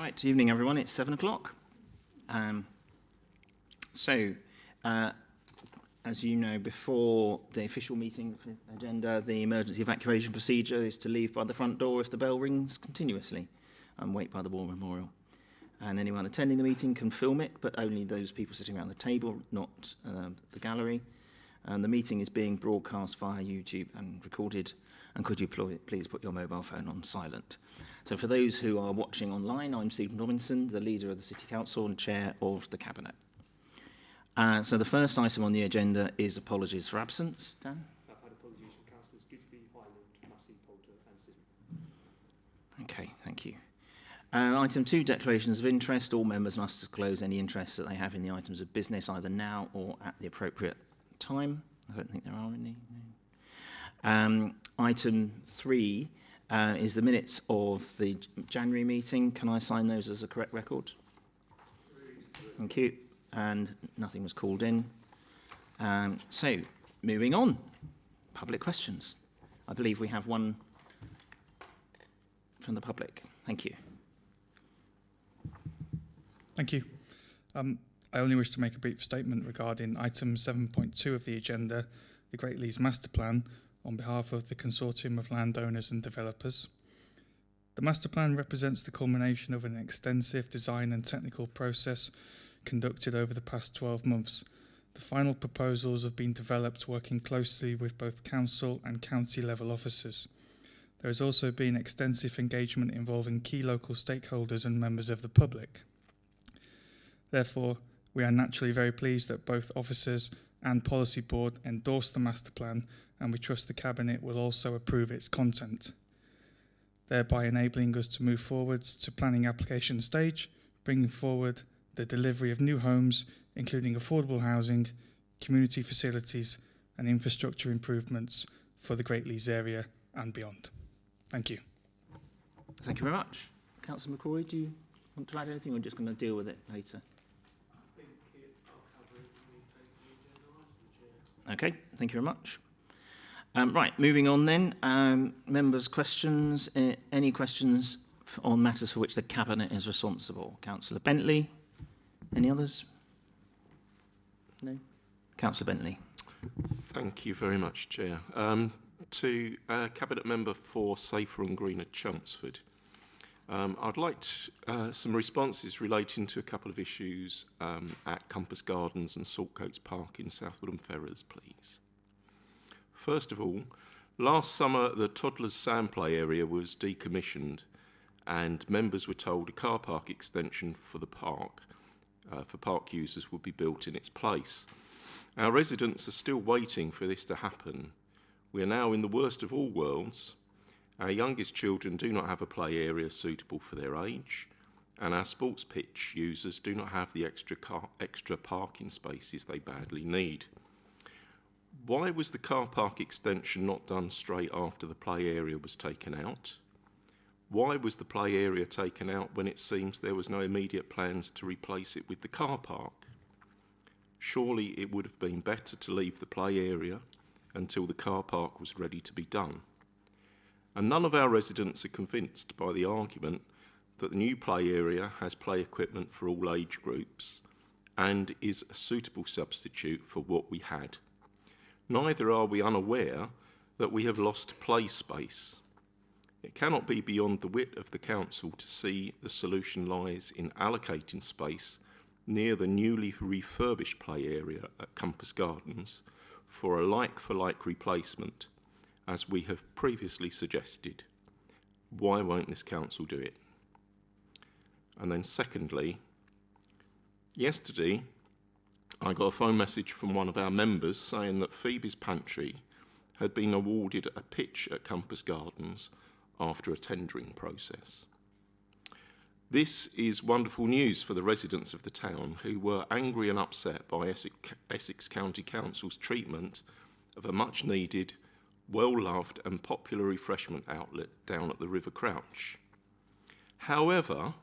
Right, evening everyone, it's 7 o'clock. As you know, before the official meeting agenda, the emergency evacuation procedure is to leave by the front door if the bell rings continuously and wait by the war memorial. And anyone attending the meeting can film it, but only those people sitting around the table, not the gallery. And the meeting is being broadcast via YouTube and recorded. And could you please put your mobile phone on silent? So for those who are watching online, I'm Stephen Robinson, the leader of the City Council and chair of the Cabinet. So the first item on the agenda is apologies for absence. Dan? I've had apologies from Councillors Gisby, Highland, Massey, Poulter and Sydney. Okay, thank you. Item 2, declarations of interest. All members must disclose any interest that they have in the items of business either now or at the appropriate time. I don't think there are any. No. Item 3 is the minutes of the January meeting. Can I sign those as a correct record? Thank you. And nothing was called in. So, moving on. Public questions. I believe we have one from the public. Thank you. Thank you. I only wish to make a brief statement regarding item 7.2 of the agenda, the Great Leys Master Plan, on behalf of the Consortium of Landowners and Developers. The Master Plan represents the culmination of an extensive design and technical process conducted over the past 12 months. The final proposals have been developed working closely with both council and county level officers. There has also been extensive engagement involving key local stakeholders and members of the public. Therefore, we are naturally very pleased that both officers and Policy Board endorse the Master Plan, and we trust the Cabinet will also approve its content, thereby enabling us to move forwards to planning application stage, bringing forward the delivery of new homes, including affordable housing, community facilities and infrastructure improvements for the Great Leys area and beyond. Thank you. Thank you very much. Councillor McCrory, do you want to add anything or are we just going to deal with it later? I think I'll cover it when we take the agenda item, Chair. Okay, thank you very much. Right, moving on then. Members' questions. Any questions on matters for which the Cabinet is responsible? Councillor Bentley. Any others? No? Councillor Bentley. Thank you very much, Chair. To Cabinet Member for Safer and Greener Chelmsford. I'd like some responses relating to a couple of issues at Compass Gardens and Saltcoats Park in Southwood and Ferrers, please. First of all, last summer the Toddlers Sandplay area was decommissioned and members were told a car park extension for the park, for park users, would be built in its place. Our residents are still waiting for this to happen. We are now in the worst of all worlds. Our youngest children do not have a play area suitable for their age, and our sports pitch users do not have the extra parking spaces they badly need. Why was the car park extension not done straight after the play area was taken out? Why was the play area taken out when it seems there was no immediate plans to replace it with the car park? Surely it would have been better to leave the play area until the car park was ready to be done. And none of our residents are convinced by the argument that the new play area has play equipment for all age groups and is a suitable substitute for what we had. Neither are we unaware that we have lost play space. It cannot be beyond the wit of the council to see the solution lies in allocating space near the newly refurbished play area at Compass Gardens for a like-for-like replacement, as we have previously suggested. Why won't this council do it? And then secondly, yesterday I got a phone message from one of our members saying that Phoebe's Pantry had been awarded a pitch at Compass Gardens after a tendering process. This is wonderful news for the residents of the town who were angry and upset by Essex County Council's treatment of a much needed, well-loved and popular refreshment outlet down at the River Crouch. However,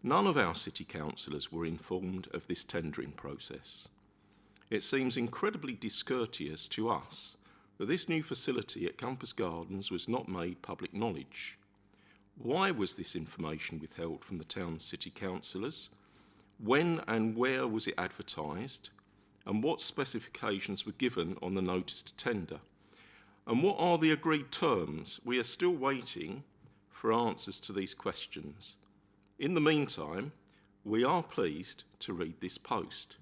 none of our city councillors were informed of this tendering process. It seems incredibly discourteous to us that this new facility at Compass Gardens was not made public knowledge. Why was this information withheld from the town's city councillors? When and where was it advertised? And what specifications were given on the notice to tender? And what are the agreed terms? We are still waiting for answers to these questions. In the meantime, we are pleased to read this post.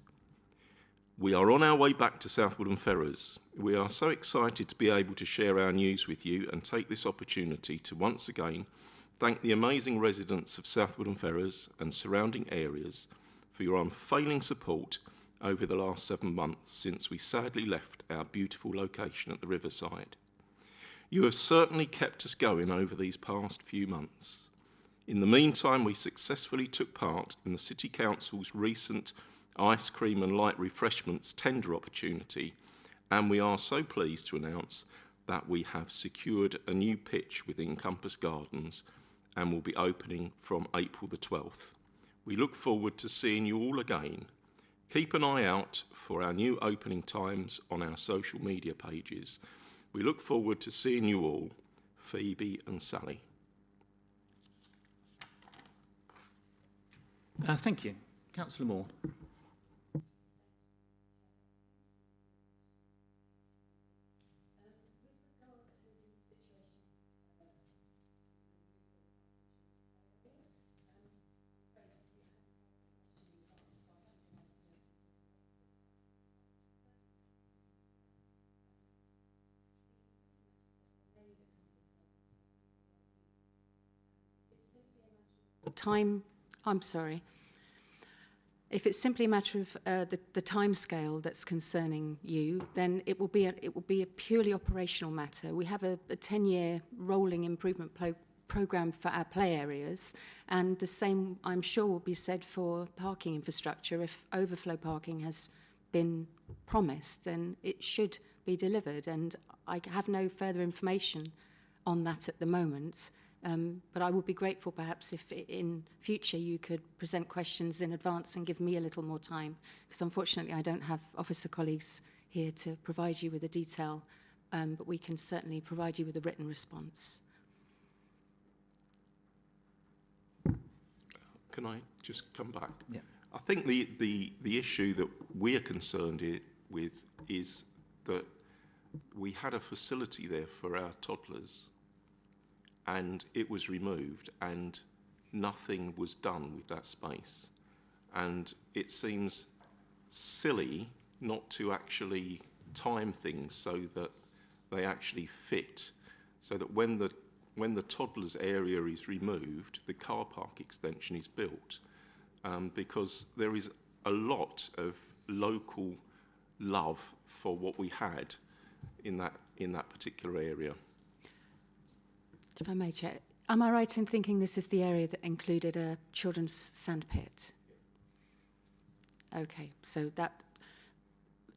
We are on our way back to Southwood and Ferrers. We are so excited to be able to share our news with you and take this opportunity to once again thank the amazing residents of Southwood and Ferrers and surrounding areas for your unfailing support over the last 7 months since we sadly left our beautiful location at the riverside. You have certainly kept us going over these past few months. In the meantime, we successfully took part in the City Council's recent ice cream and light refreshments tender opportunity, and we are so pleased to announce that we have secured a new pitch within Compass Gardens and will be opening from April the 12th. We look forward to seeing you all again. Keep an eye out for our new opening times on our social media pages. We look forward to seeing you all, Phoebe and Sally. Thank you. Councillor Moore. I'm sorry. If it's simply a matter of the timescale that's concerning you, then it will be a purely operational matter. We have a 10-year rolling improvement programme for our play areas, and the same, I'm sure, will be said for parking infrastructure. If overflow parking has been promised, then it should be delivered, and I have no further information on that at the moment. But I would be grateful perhaps if in future you could present questions in advance and give me a little more time, because unfortunately I don't have officer colleagues here to provide you with the detail, but we can certainly provide you with a written response. Can I just come back? Yeah. I think the issue that we're concerned with is that we had a facility there for our toddlers, and it was removed and nothing was done with that space. And it seems silly not to actually time things so that they actually fit, so that when the toddlers area is removed, the car park extension is built, because there is a lot of local love for what we had in that particular area. If I may, Chair, am I right in thinking this is the area that included a children's sandpit? Okay, so that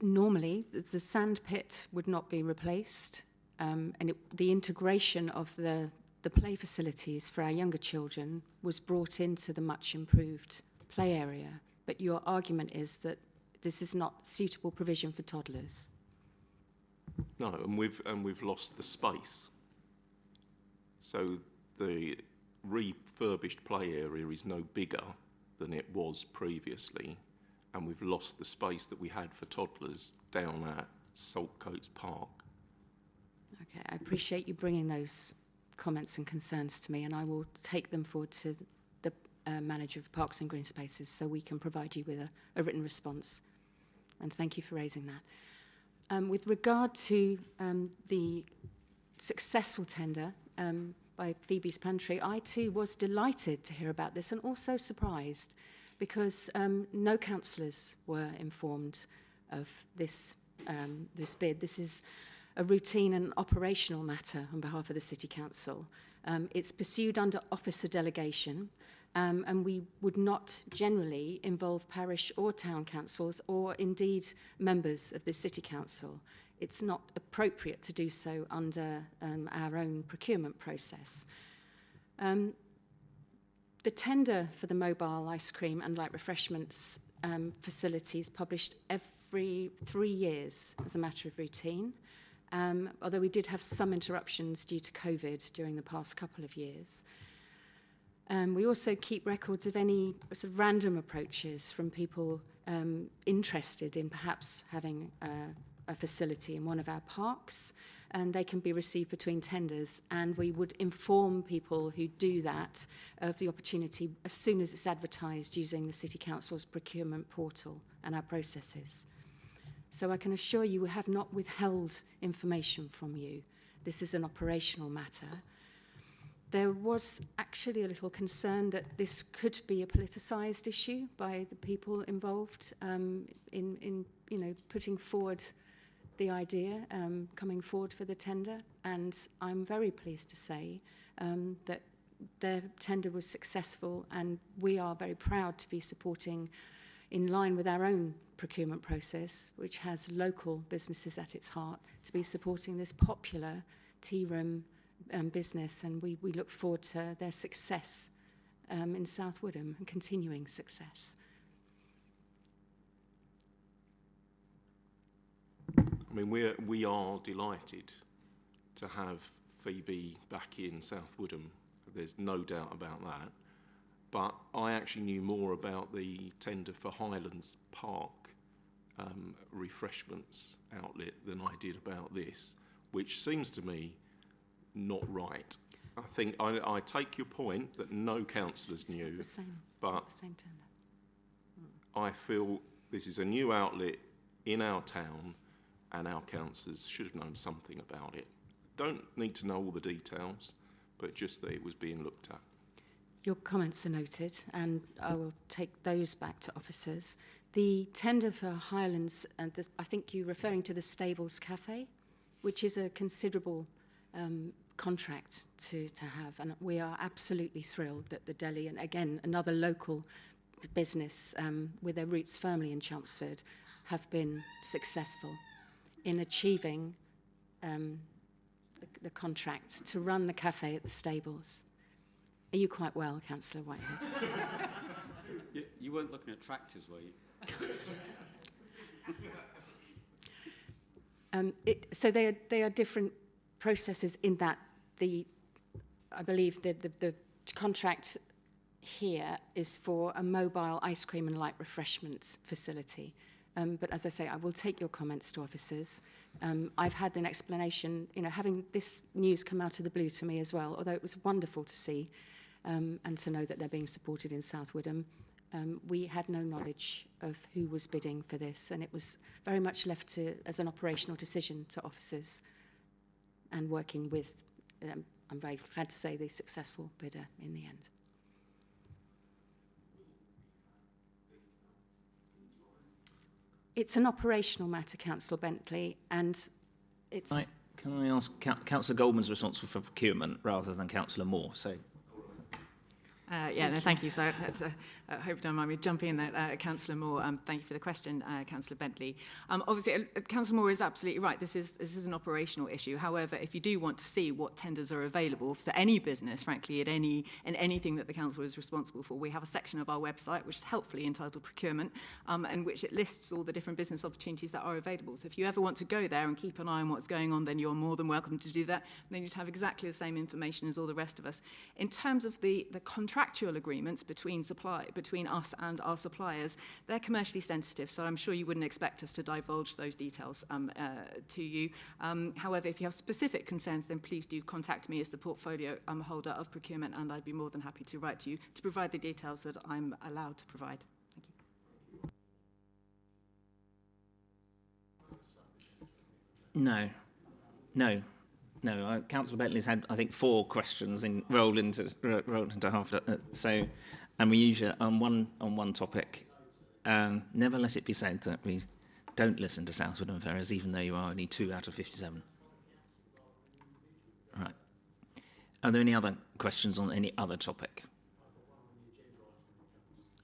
normally the sandpit would not be replaced, and the integration of the play facilities for our younger children was brought into the much improved play area. But your argument is that this is not suitable provision for toddlers. No, and we've lost the space. So the refurbished play area is no bigger than it was previously, and we've lost the space that we had for toddlers down at Saltcoats Park. Okay, I appreciate you bringing those comments and concerns to me, and I will take them forward to the manager of Parks and Green Spaces so we can provide you with a written response. And thank you for raising that. With regard to the successful tender by Phoebe's Pantry, I too was delighted to hear about this and also surprised because no councillors were informed of this bid. This is a routine and operational matter on behalf of the City Council. It's pursued under officer delegation, and we would not generally involve parish or town councils or indeed members of the City Council. It's not appropriate to do so under our own procurement process. The tender for the mobile ice cream and light refreshments facilities published every 3 years as a matter of routine, although we did have some interruptions due to COVID during the past couple of years. We also keep records of any sort of random approaches from people interested in perhaps having a facility in one of our parks, and they can be received between tenders, and we would inform people who do that of the opportunity as soon as it's advertised using the City Council's procurement portal and our processes. So I can assure you we have not withheld information from you. This is an operational matter. There was actually a little concern that this could be a politicised issue by the people involved in putting forward the idea, coming forward for the tender. And I'm very pleased to say that their tender was successful, and we are very proud to be supporting, in line with our own procurement process, which has local businesses at its heart, to be supporting this popular tea room business, and we look forward to their success in South Woodham and continuing success. I mean, we are delighted to have Phoebe back in South Woodham. There's no doubt about that. But I actually knew more about the tender for Highlands Park refreshments outlet than I did about this, which seems to me not right. I think I take your point that no councillors knew, It's but not the same tender. I feel this is a new outlet in our town, and our councillors should have known something about it. Don't need to know all the details, but just that it was being looked at. Your comments are noted, and I will take those back to officers. The tender for Highlands, and I think you're referring to the Stables Cafe, which is a considerable contract to have, and we are absolutely thrilled that the deli, and again another local business with their roots firmly in Chelmsford, have been successful in achieving the contract to run the cafe at the stables. Are you quite well, Councillor Whitehead? You weren't looking at tractors, were you? So they are different processes in that I believe the contract here is for a mobile ice cream and light refreshment facility. But as I say, I will take your comments to officers. I've had an explanation, having this news come out of the blue to me as well, although it was wonderful to see and to know that they're being supported in South Woodham. We had no knowledge of who was bidding for this, and it was very much left as an operational decision to officers, and working with, I'm very glad to say, the successful bidder in the end. It's an operational matter, Councillor Bentley, and it's... Can I ask, Councillor Goldman's responsible for procurement rather than Councillor Moore, so... Thank you. So I hope you don't mind me jumping in there. Councillor Moore, thank you for the question, Councillor Bentley. Obviously, Councillor Moore is absolutely right. This is an operational issue. However, if you do want to see what tenders are available for any business, frankly, in anything that the council is responsible for, we have a section of our website which is helpfully entitled Procurement, and which it lists all the different business opportunities that are available. So if you ever want to go there and keep an eye on what's going on, then you're more than welcome to do that. And then you'd have exactly the same information as all the rest of us. In terms of the contractual agreements between us and our suppliers, they're commercially sensitive, so I'm sure you wouldn't expect us to divulge those details to you. However, if you have specific concerns, then please do contact me as the portfolio holder of procurement, and I'd be more than happy to write to you to provide the details that I'm allowed to provide. Thank you. No. Councillor Bentley's had, I think, 4 questions rolled into half. So, and we usually on one topic. Never let it be said that we don't listen to South Woodham Ferries, even though you are only 2 out of 57. Right. Are there any other questions on any other topic?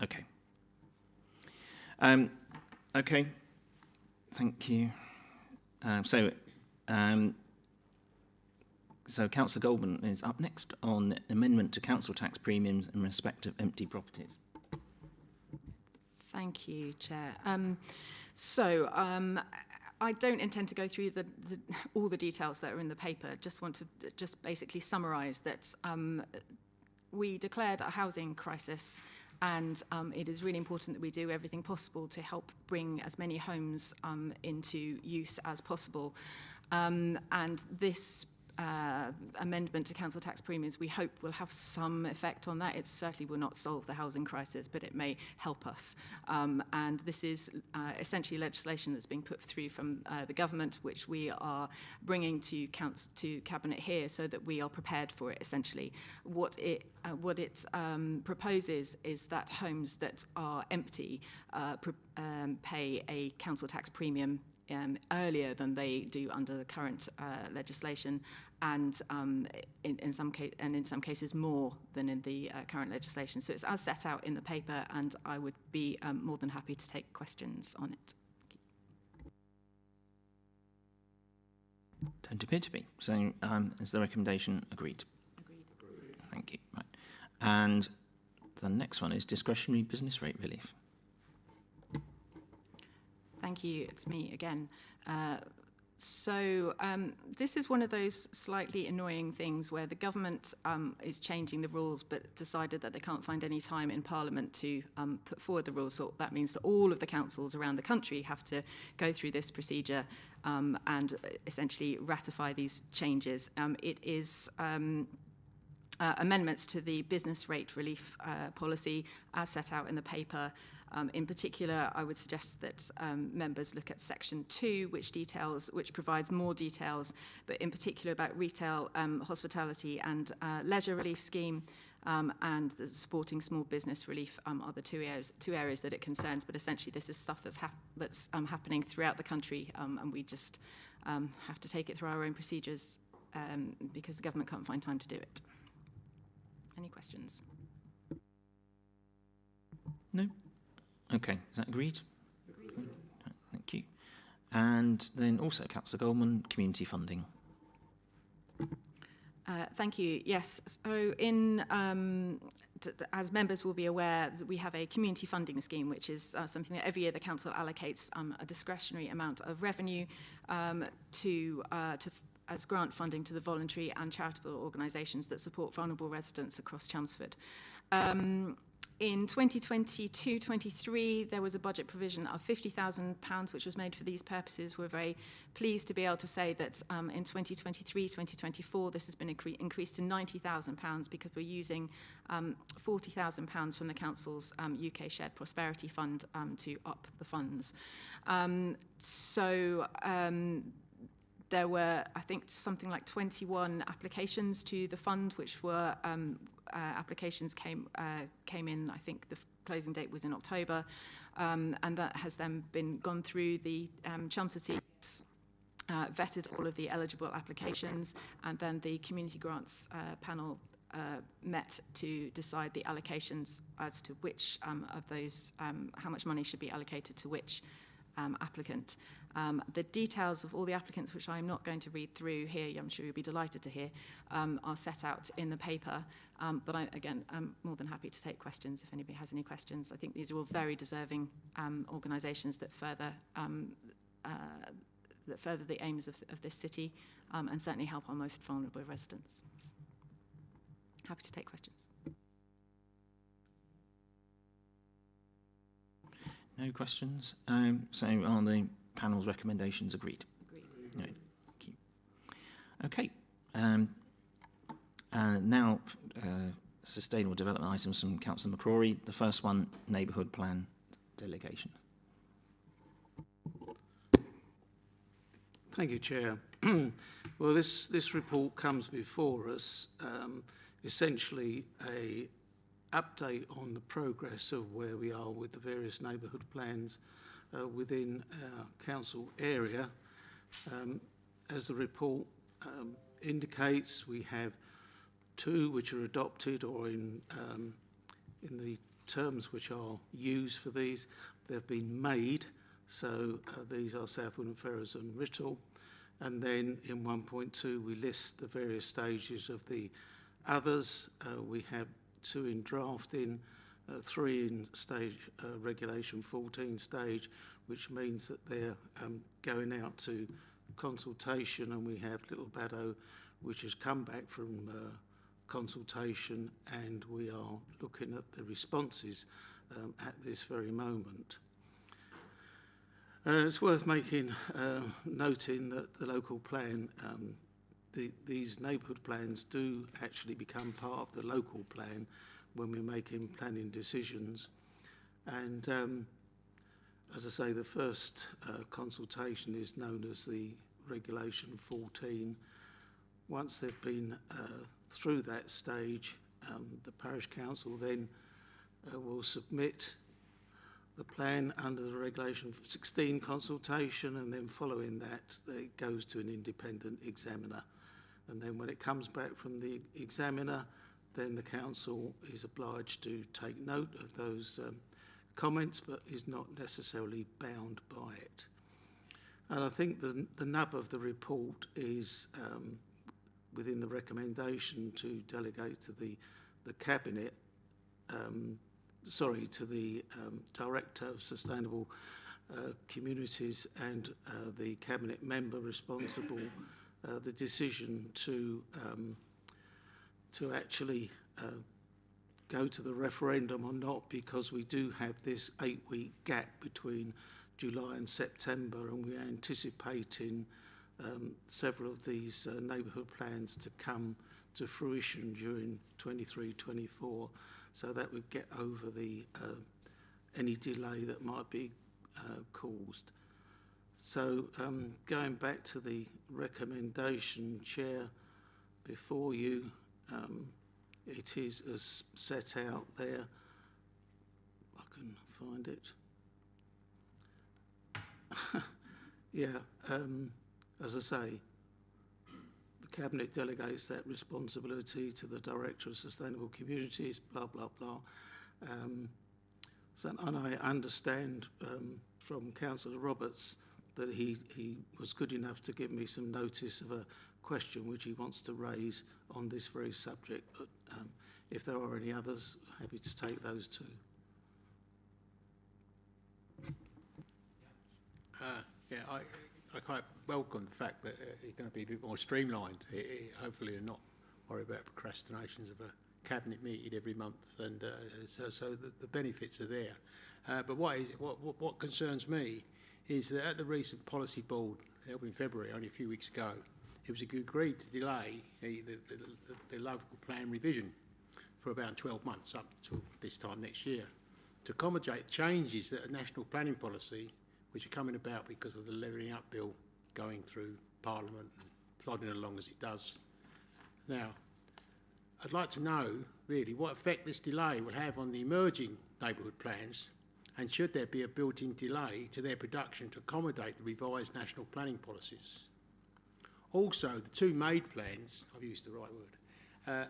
Okay. Okay. Thank you. So Councillor Goldman is up next on amendment to council tax premiums in respect of empty properties. Thank you, Chair. I don't intend to go through all the details that are in the paper. Just want to basically summarise that we declared a housing crisis, and it is really important that we do everything possible to help bring as many homes into use as possible. And this amendment to council tax premiums, we hope, will have some effect on that. It certainly will not solve the housing crisis, but it may help us. And this is essentially legislation that's being put through from the government, which we are bringing to Cabinet here so that we are prepared for it, essentially. What it proposes is that homes that are empty pay a council tax premium earlier than they do under the current legislation, and in some cases more than in the current legislation. So it's as set out in the paper, and I would be more than happy to take questions on it. Don't appear to be. So is the recommendation agreed? Agreed. Thank you. Right. And the next one is discretionary business rate relief. Thank you. It's me again. This is one of those slightly annoying things where the government is changing the rules but decided that they can't find any time in Parliament to put forward the rules. So that means that all of the councils around the country have to go through this procedure and essentially ratify these changes. It is amendments to the business rate relief policy as set out in the paper. In particular, I would suggest that members look at Section 2, which provides more details, but in particular about retail, hospitality and leisure relief scheme, and the supporting small business relief are the two areas that it concerns. But essentially, this is stuff that's happening throughout the country, and we just have to take it through our own procedures because the government can't find time to do it. Any questions? No? Okay, is that agreed? Agreed. Thank you. And then also, Councillor Goldman, community funding. Thank you. Yes. So, as members will be aware, we have a community funding scheme, which is something that every year the council allocates a discretionary amount of revenue as grant funding to the voluntary and charitable organisations that support vulnerable residents across Chelmsford. In 2022-23, there was a budget provision of £50,000, which was made for these purposes. We're very pleased to be able to say that in 2023-2024, this has been increased to £90,000 because we're using £40,000 from the Council's UK Shared Prosperity Fund to up the funds. There were, I think, something like 21 applications to the fund, which were applications came in. I think the closing date was in October, and that has then been gone through the Chelmsford CS, vetted all of the eligible applications, and then the community grants panel met to decide the allocations as to which of those, how much money should be allocated to which applicant. The details of all the applicants, which I'm not going to read through here, I'm sure you'll be delighted to hear, are set out in the paper. But I'm more than happy to take questions if anybody has any questions. I think these are all very deserving organisations that further the aims of this city and certainly help our most vulnerable residents. Happy to take questions. No questions. So are the panel's recommendations agreed? Agreed. No. Thank you. Okay. Now, sustainable development items from Councillor McCrory. The first one, neighbourhood plan delegation. Thank you, Chair. Well, this report comes before us, essentially a update on the progress of where we are with the various neighbourhood plans within our council area. As the report indicates, we have two which are adopted or in the terms which are used for these. They've been made, so these are Southwood and Ferrers and Writtle. And then in 1.2 we list the various stages of the others. We have 2 in drafting, 3 in stage regulation 14 stage, which means that they're going out to consultation, and we have Little Baddow, which has come back from consultation, and we are looking at the responses at this very moment. It's worth noting that the local plan, these neighbourhood plans do actually become part of the local plan when we're making planning decisions. And as I say, the first consultation is known as the Regulation 14. Once they've been through that stage, the parish council then will submit the plan under the Regulation 16 consultation, and then following that, it goes to an independent examiner. And then when it comes back from the examiner, then the council is obliged to take note of those comments, but is not necessarily bound by it. And I think the nub of the report is within the recommendation to delegate to the Cabinet, to the Director of Sustainable Communities and the Cabinet member responsible, the decision to actually go to the referendum or not, because we do have this 8-week gap between July and September, and we're anticipating several of these neighbourhood plans to come to fruition during 23-24, so that would get over the any delay that might be caused. So going back to the recommendation, Chair, before you, it is as set out there. I can find it. As I say, the Cabinet delegates that responsibility to the Director of Sustainable Communities, blah, blah, blah. And I understand from Councillor Roberts that he was good enough to give me some notice of a question which he wants to raise on this very subject, but if there are any others, happy to take those too. I quite welcome the fact that it's going to be a bit more streamlined, hopefully, and not worry about procrastinations of a Cabinet meeting every month, and so the benefits are there. But what concerns me is that at the recent Policy Board held in February, only a few weeks ago, it was agreed to delay the local plan revision for about 12 months up to this time next year to accommodate changes that are national planning policy, which are coming about because of the Levelling Up Bill going through Parliament and plodding along as it does. Now, I'd like to know, really, what effect this delay will have on the emerging neighbourhood plans, and should there be a built-in delay to their production to accommodate the revised national planning policies. Also, the two made plans, I've used the right word,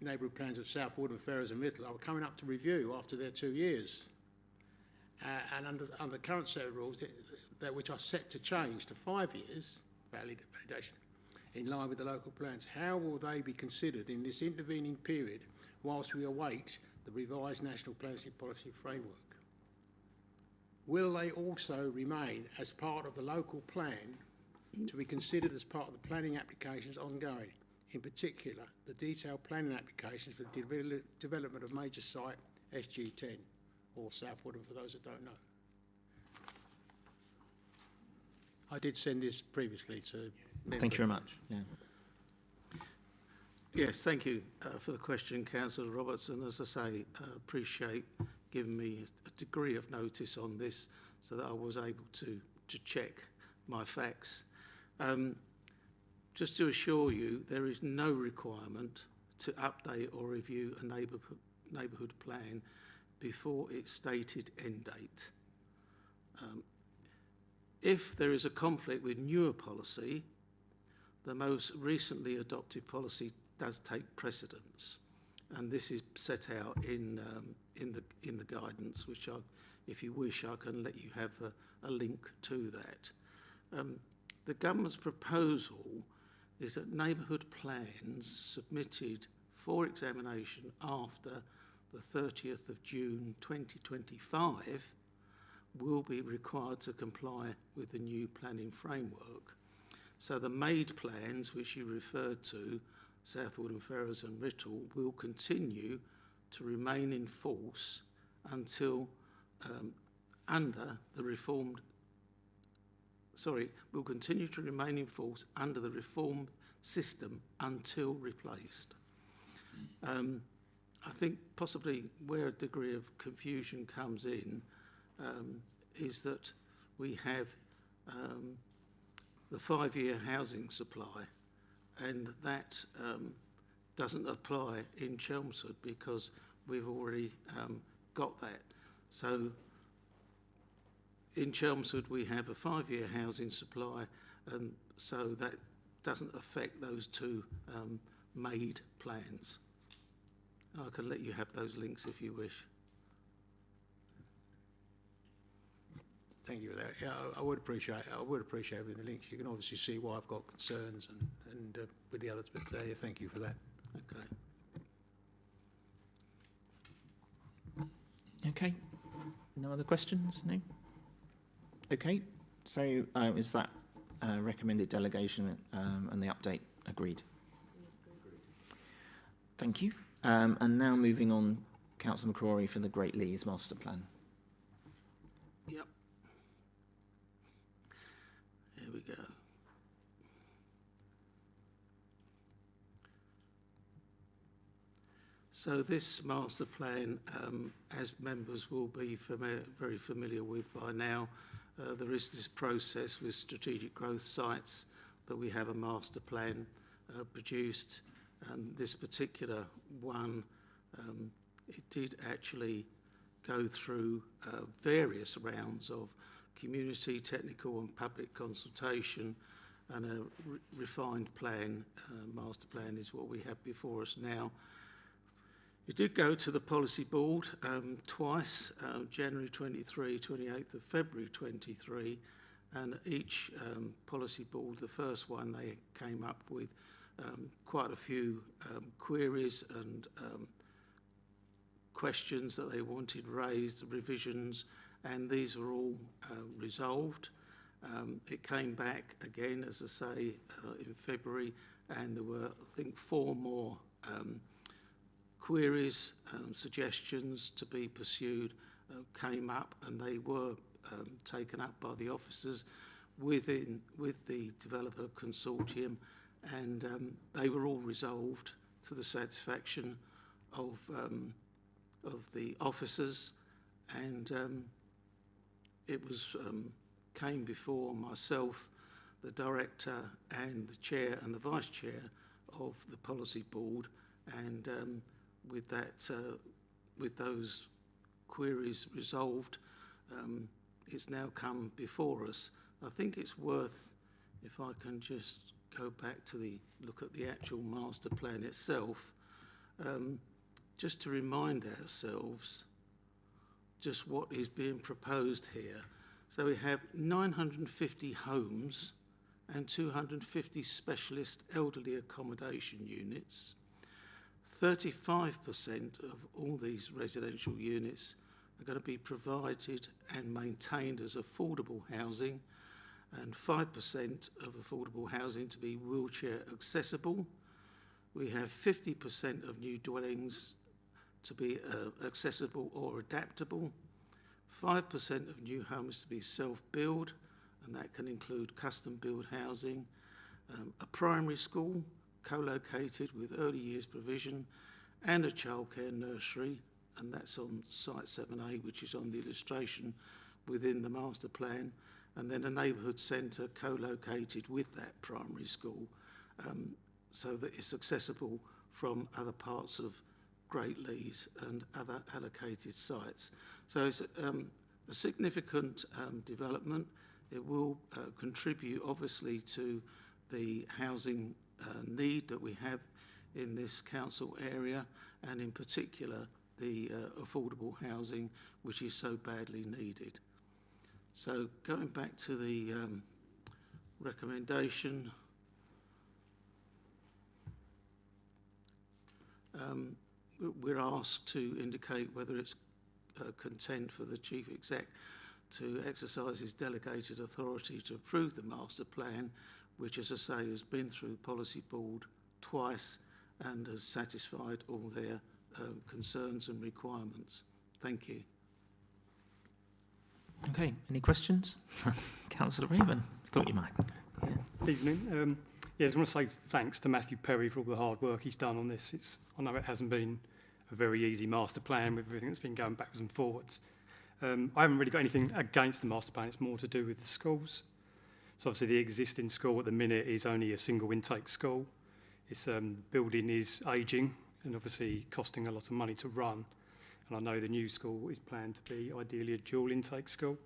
neighbourhood plans of Southwood and Ferrers and Middle are coming up to review after their 2 years. And under the current set of rules, which are set to change to 5 years, validation, in line with the local plans, how will they be considered in this intervening period whilst we await the revised national planning policy framework? Will they also remain as part of the local plan to be considered as part of the planning applications ongoing? In particular, the detailed planning applications for the development of major site SG10 or Southwood, and for those that don't know. I did send this previously to members. Thank you very much. Yeah. Yes, thank you for the question, Councillor Roberts, and as I say, appreciate giving me a degree of notice on this so that I was able to check my facts. Just to assure you, there is no requirement to update or review a neighbourhood plan before its stated end date. If there is a conflict with newer policy, the most recently adopted policy does take precedence, and this is set out in the guidance, which if you wish, I can let you have a link to that. The government's proposal is that neighbourhood plans submitted for examination after the 30th of June 2025 will be required to comply with the new planning framework. So the made plans, which you referred to, Southwood and Ferrers and Riddle will continue to remain in force until will continue to remain in force under the reformed system until replaced. I think possibly where a degree of confusion comes in is that we have the 5-year housing supply, and that doesn't apply in Chelmsford because we've already got that. So in Chelmsford we have a 5-year housing supply, and so that doesn't affect those two made plans. I can let you have those links if you wish. Thank you for that. Yeah, I would appreciate having the links. You can obviously see why I've got concerns and with the others, but yeah, thank you for that. Okay. Okay. No other questions? No? Okay. So is that recommended delegation and the update agreed? Thank you. And now moving on, Councillor McCrory for the Great Lees Master Plan. Yep. Here we go. So this master plan, as members will be very familiar with by now, there is this process with strategic growth sites that we have a master plan produced. And this particular one, it did actually go through various rounds of community, technical and public consultation, and a refined plan, master plan is what we have before us now. It did go to the policy board twice, January 23, 28th of February 23, and each policy board, the first one, they came up with quite a few queries and questions that they wanted raised, revisions, and these were all resolved. It came back again, as I say, in February, and there were, I think, 4 more queries, suggestions to be pursued came up, and they were taken up by the officers with the developer consortium, and they were all resolved to the satisfaction of the officers, and it was came before myself, the director, and the chair and the vice chair of the policy board, and with that, with those queries resolved, it's now come before us. I think it's worth, if I can just go back to look at the actual master plan itself, just to remind ourselves just what is being proposed here. So we have 950 homes and 250 specialist elderly accommodation units. 35% of all these residential units are going to be provided and maintained as affordable housing, and 5% of affordable housing to be wheelchair accessible. We have 50% of new dwellings to be accessible or adaptable, 5% of new homes to be self-build, and that can include custom-built housing, a primary school co-located with early years provision, and a childcare nursery, and that's on site 7A, which is on the illustration within the master plan, and then a neighbourhood centre co-located with that primary school, so that it's accessible from other parts of Great Lees and other allocated sites. So it's a significant development. It will contribute obviously to the housing need that we have in this council area, and in particular the affordable housing which is so badly needed. So going back to the recommendation, we're asked to indicate whether it's content for the Chief Exec to exercise his delegated authority to approve the master plan, which, as I say, has been through the policy board twice and has satisfied all their concerns and requirements. Thank you. Okay, any questions? Councillor Raven, thought you might. Yeah. Evening. Yeah, I just want to say thanks to Matthew Perry for all the hard work he's done on this. I know it hasn't been a very easy master plan with everything that's been going backwards and forwards. I haven't really got anything against the master plan, it's more to do with the schools. So obviously the existing school at the minute is only a single intake school. Its building is ageing and obviously costing a lot of money to run. And I know the new school is planned to be ideally a dual intake school.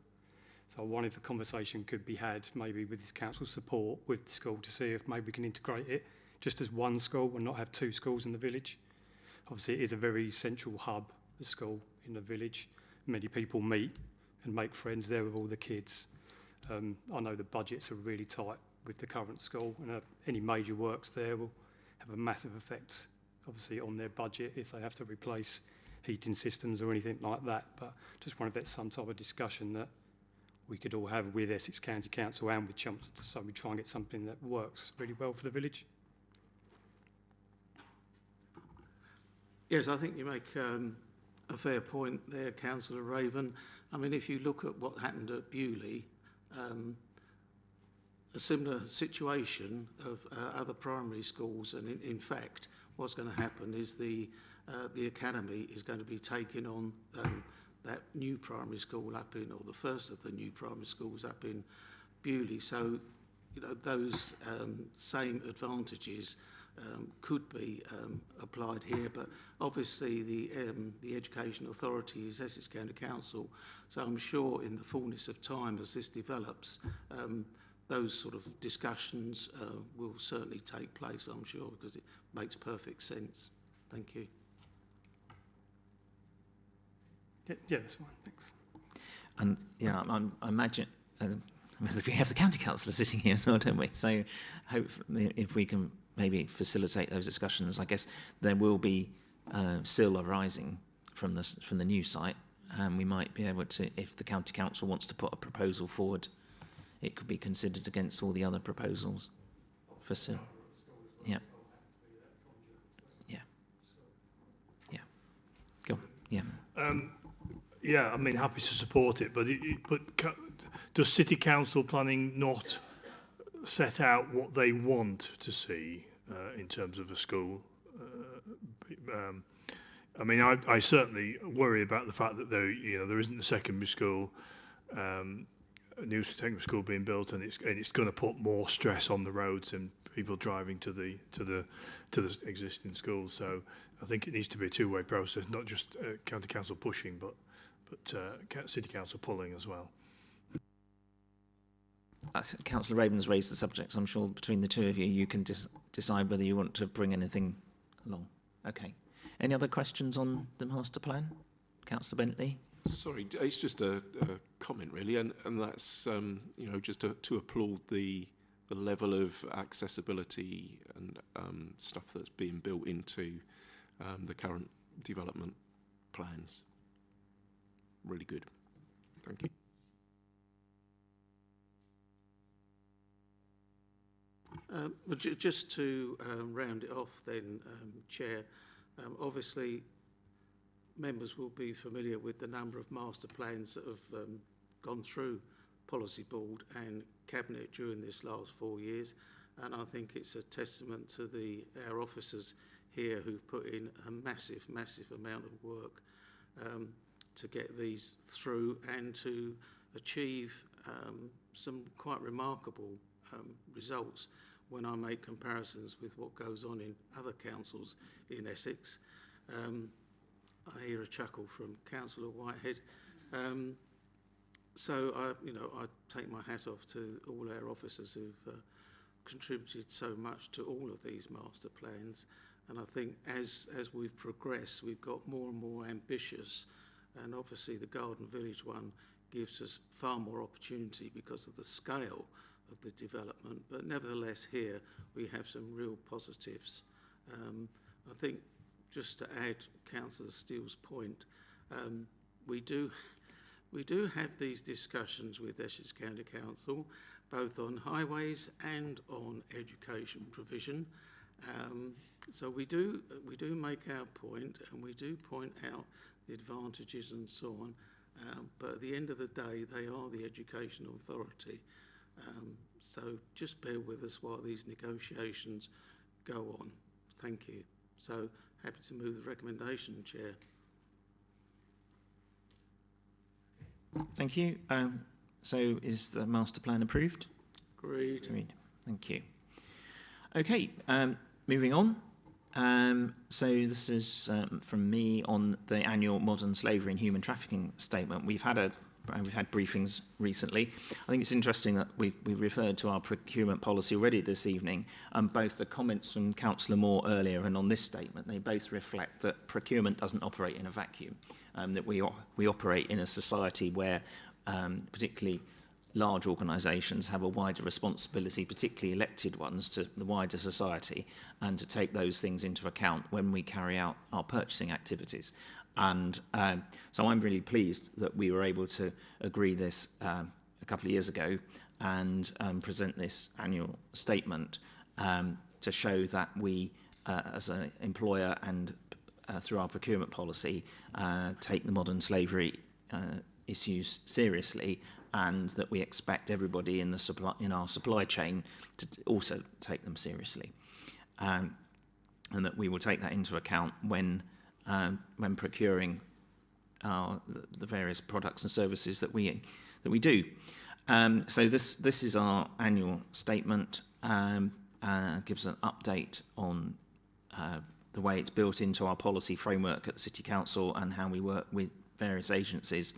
So I wonder if a conversation could be had maybe with this council support with the school to see if maybe we can integrate it just as one school and not have two schools in the village. Obviously it is a very central hub, the school in the village. Many people meet and make friends there with all the kids. I know the budgets are really tight with the current school, and any major works there will have a massive effect obviously on their budget if they have to replace heating systems or anything like that. But just wonder if that's some type of discussion that we could all have with Essex County Council and with Chelmsford, so we try and get something that works really well for the village. Yes, I think you make a fair point there, Councillor Raven. I mean, if you look at what happened at Bewley, a similar situation of other primary schools, and in fact, what's going to happen is the academy is going to be taking on that new primary school up in, or the first of the new primary schools up in Bewley. So, you know, those same advantages could be applied here, but obviously the Education Authority is Essex County Council, so I'm sure in the fullness of time as this develops, those sort of discussions will certainly take place, I'm sure, because it makes perfect sense. Thank you. Yeah, that's fine, thanks. And yeah, I imagine we have the county councillor sitting here as well, don't we? So hopefully if we can maybe facilitate those discussions, I guess there will be still arising from the new site, and we might be able to, if the county council wants to put a proposal forward, it could be considered against all the other proposals for still. Yeah. Yeah. Yeah. Go on. Yeah. Yeah, I mean, happy to support it, but does City Council planning not set out what they want to see in terms of a school? I mean, I certainly worry about the fact that there isn't a secondary school, a new secondary school being built, and it's going to put more stress on the roads and people driving to the existing schools. So I think it needs to be a two-way process, not just county council pushing, but City Council pulling as well. Councillor Raven's raised the subject, so I'm sure between the two of you, you can decide whether you want to bring anything along. Okay. Any other questions on the master plan? Councillor Bentley? Sorry, it's just a comment really, and that's just to applaud the level of accessibility and stuff that's being built into the current development plans. Really good. Thank you. Well, just to round it off then, Chair, obviously members will be familiar with the number of master plans that have gone through Policy Board and Cabinet during this last 4 years, and I think it's a testament to our officers here who've put in a massive amount of work to get these through and to achieve some quite remarkable results when I make comparisons with what goes on in other councils in Essex. I hear a chuckle from Councillor Whitehead. So I take my hat off to all our officers who've contributed so much to all of these master plans, and I think as we've progressed, we've got more and more ambitious, and obviously the Garden Village one gives us far more opportunity because of the scale of the development, but nevertheless here we have some real positives. I think just to add Councillor Steele's point, we do have these discussions with Essex County Council, both on highways and on education provision, So we do make our point, and we do point out the advantages and so on. But at the end of the day, they are the education authority. So just bear with us while these negotiations go on. Thank you. So happy to move the recommendation, Chair. Thank you. So is the master plan approved? Agreed. Agreed. Thank you. Okay, moving on. So this is from me on the annual modern slavery and human trafficking statement. We've had briefings recently. I think it's interesting that we've referred to our procurement policy already this evening. Both the comments from Councillor Moore earlier and on this statement, they both reflect that procurement doesn't operate in a vacuum. That we operate in a society where particularly large organisations have a wider responsibility, particularly elected ones, to the wider society, and to take those things into account when we carry out our purchasing activities. And so I'm really pleased that we were able to agree this a couple of years ago and present this annual statement to show that we, as an employer and through our procurement policy, take the modern slavery issues seriously, and that we expect everybody in our supply chain to also take them seriously, and that we will take that into account when procuring the various products and services that we do. So this is our annual statement. Gives an update on the way it's built into our policy framework at the City Council and how we work with various agencies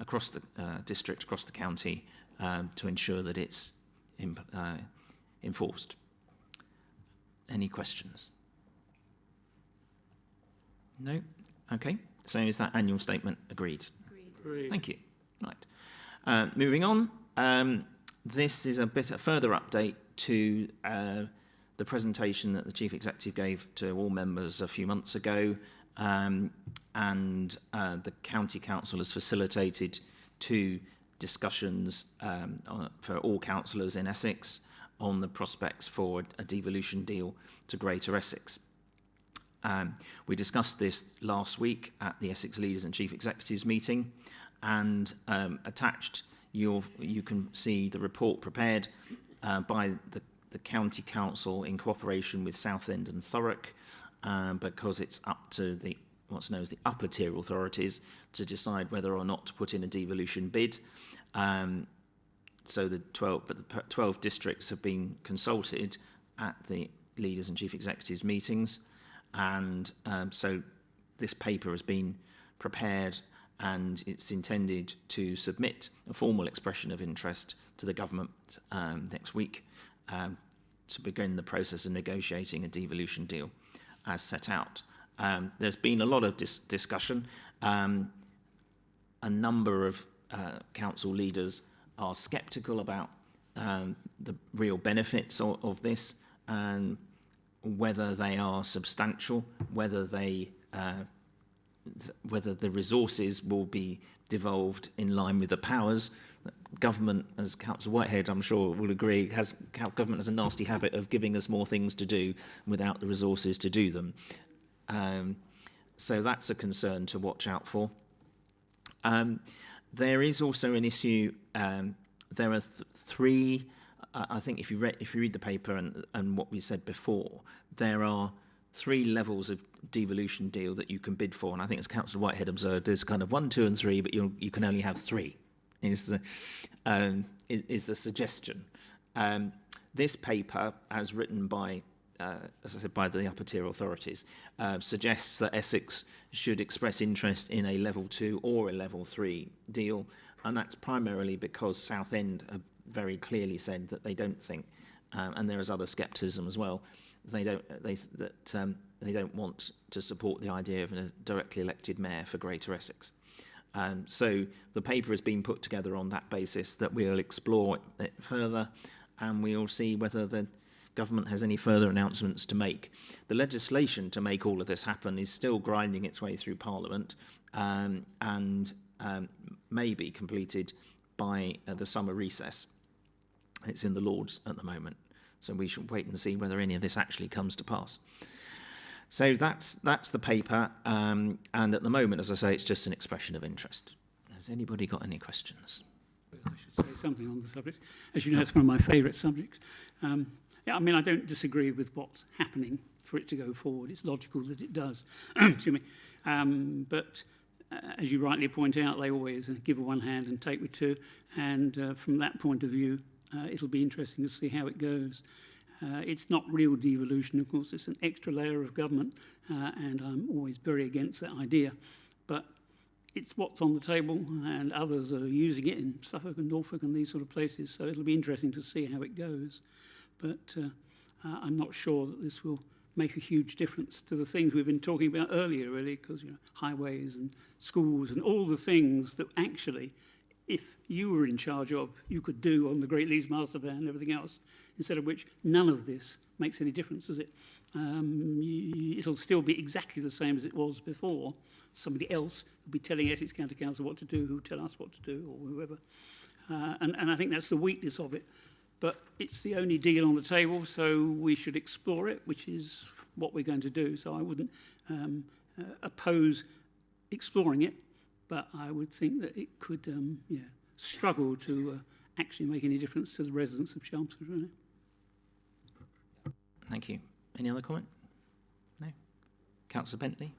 across the district, across the county, to ensure that it's enforced. Any questions? No? Okay. So is that annual statement agreed? Agreed. Thank you. Right. Moving on. This is a further update to the presentation that the Chief Executive gave to all members a few months ago. The County Council has facilitated 2 discussions for all councillors in Essex on the prospects for a devolution deal to Greater Essex. We discussed this last week at the Essex Leaders and Chief Executives meeting, and attached you can see the report prepared by the County Council in cooperation with Southend and Thurrock, because it's up to what's known as the upper tier authorities to decide whether or not to put in a devolution bid. So the 12 districts have been consulted at the Leaders and Chief Executives meetings, and so this paper has been prepared, and it's intended to submit a formal expression of interest to the government next week to begin the process of negotiating a devolution deal as set out. There's been a lot of discussion. A number of council leaders are sceptical about the real benefits of this, and whether they are substantial, whether the resources will be devolved in line with the powers. Government, as Councillor Whitehead I'm sure will agree, government has a nasty habit of giving us more things to do without the resources to do them. So that's a concern to watch out for. There is also an issue. There are 3. I think if you read the paper and what we said before, there are 3 levels of devolution deal that you can bid for, and I think as Councillor Whitehead observed, there's kind of 1, 2, and 3, but you can only have 3. Is the suggestion. This paper, as written by, as I said, by the upper tier authorities, suggests that Essex should express interest in a level 2 or a level 3 deal, and that's primarily because Southend have very clearly said that they don't think, and there is other scepticism as well. They don't want to support the idea of a directly elected mayor for Greater Essex. So the paper has been put together on that basis, that we'll explore it further, and we'll see whether the government has any further announcements to make. The legislation to make all of this happen is still grinding its way through Parliament, and may be completed by the summer recess. It's in the Lords at the moment. So we should wait and see whether any of this actually comes to pass. So that's the paper, and at the moment, as I say, it's just an expression of interest. Has anybody got any questions? I should say something on the subject. As you know, it's one of my favourite subjects. Yeah, I mean, I don't disagree with what's happening for it to go forward. It's logical that it does. Excuse me. But as you rightly point out, they always give with one hand and take with two. And from that point of view, it'll be interesting to see how it goes. It's not real devolution, of course. It's an extra layer of government, and I'm always very against that idea. But it's what's on the table, and others are using it in Suffolk and Norfolk and these sort of places. So it'll be interesting to see how it goes. But I'm not sure that this will make a huge difference to the things we've been talking about earlier, really, because highways and schools and all the things that actually, if you were in charge of, you could do on the Great Leeds Master Plan and everything else, instead of which none of this makes any difference, does it? It'll still be exactly the same as it was before. Somebody else will be telling Essex County Council what to do, who'll tell us what to do, or whoever. And I think that's the weakness of it. But it's the only deal on the table, so we should explore it, which is what we're going to do. So I wouldn't oppose exploring it, but I would think that it could struggle to actually make any difference to the residents of Chelmsford, really. Thank you. Any other comment? No? Councillor Bentley?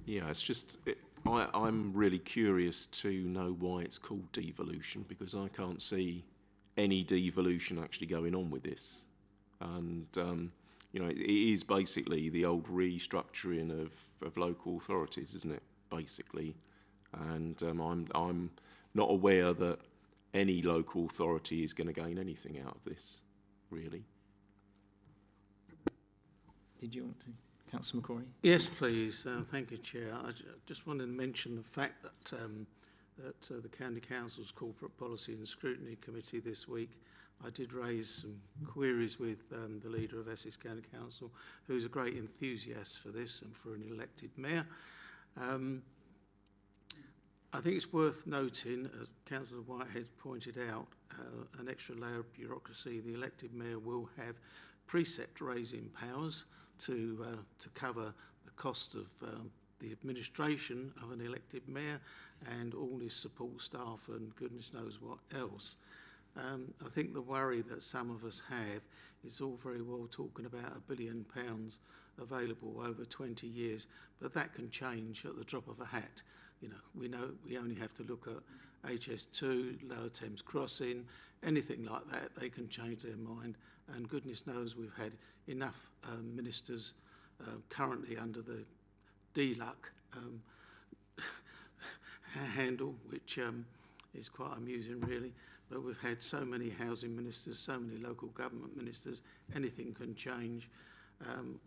Yeah, it's just, I'm really curious to know why it's called devolution, because I can't see any devolution actually going on with this. And, it is basically the old restructuring of local authorities, isn't it, basically? And I'm not aware that any local authority is going to gain anything out of this, really. Did you want to? Councillor McCrory? Yes, please. Thank you, Chair. I just wanted to mention the fact that the County Council's Corporate Policy and Scrutiny Committee this week, I did raise some queries with the leader of Essex County Council, who's a great enthusiast for this and for an elected mayor. I think it's worth noting, as Councillor Whitehead pointed out, an extra layer of bureaucracy. The elected mayor will have precept raising powers to cover the cost of the administration of an elected mayor and all his support staff and goodness knows what else. I think the worry that some of us have is all very well talking about £1 billion available over 20 years, but that can change at the drop of a hat. We know we only have to look at HS2, Lower Thames Crossing, anything like that, they can change their mind. And goodness knows we've had enough ministers currently under the DLUC handle, which is quite amusing really. But we've had so many housing ministers, so many local government ministers, anything can change. And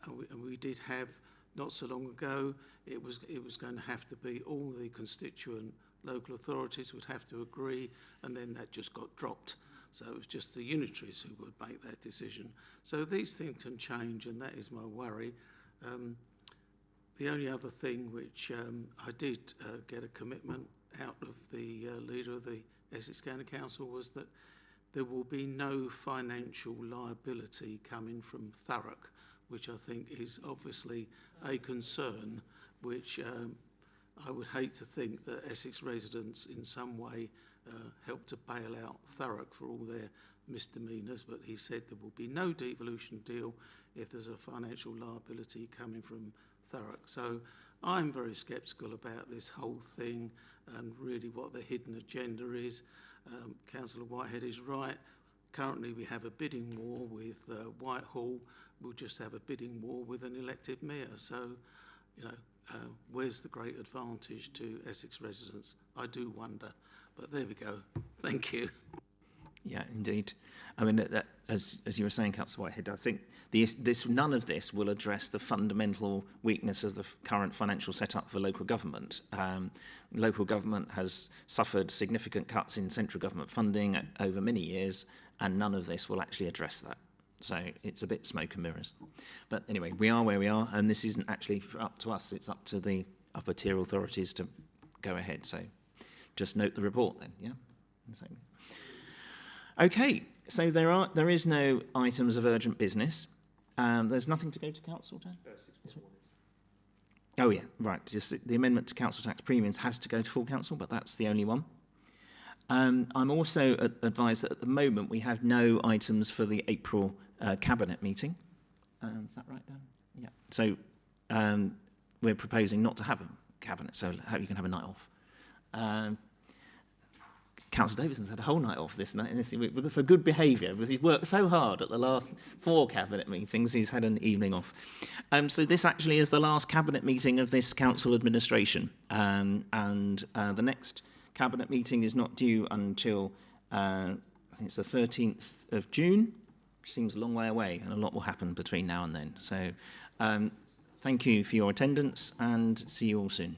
we did have, not so long ago, it was going to have to be all the constituent local authorities would have to agree, and then that just got dropped. So it was just the unitaries who would make that decision. So these things can change, and that is my worry. The only other thing which I did get a commitment out of the leader of the Essex County Council was that there will be no financial liability coming from Thurrock, which I think is obviously a concern, which I would hate to think that Essex residents in some way help to bail out Thurrock for all their misdemeanours, but he said there will be no devolution deal if there's a financial liability coming from Thurrock. So I'm very sceptical about this whole thing and really what the hidden agenda is. Councillor Whitehead is right. Currently we have a bidding war with Whitehall. We'll just have a bidding war with an elected mayor. So, where's the great advantage to Essex residents? I do wonder. But there we go. Thank you. Yeah, indeed. I mean, as you were saying, Councillor Whitehead, I think none of this will address the fundamental weakness of the current financial setup for local government. Local government has suffered significant cuts in central government funding over many years, and none of this will actually address that. So it's a bit smoke and mirrors. But anyway, we are where we are, and this isn't actually up to us. It's up to the upper tier authorities to go ahead. So just note the report then, yeah? Okay, So there is no items of urgent business. There's nothing to go to council, Dan? Oh yeah, right. Just the amendment to council tax premiums has to go to full council, but that's the only one. I'm also advised that at the moment we have no items for the April cabinet meeting. Is that right, Dan? Yeah. So we're proposing not to have a cabinet, so I hope you can have a night off. Councillor Davidson's had a whole night off this night for good behaviour, because he's worked so hard at the last 4 cabinet meetings. He's had an evening off. So this actually is the last cabinet meeting of this council administration, and the next cabinet meeting is not due until I think it's the 13th of June, which seems a long way away, and a lot will happen between now and then. So thank you for your attendance, and see you all soon.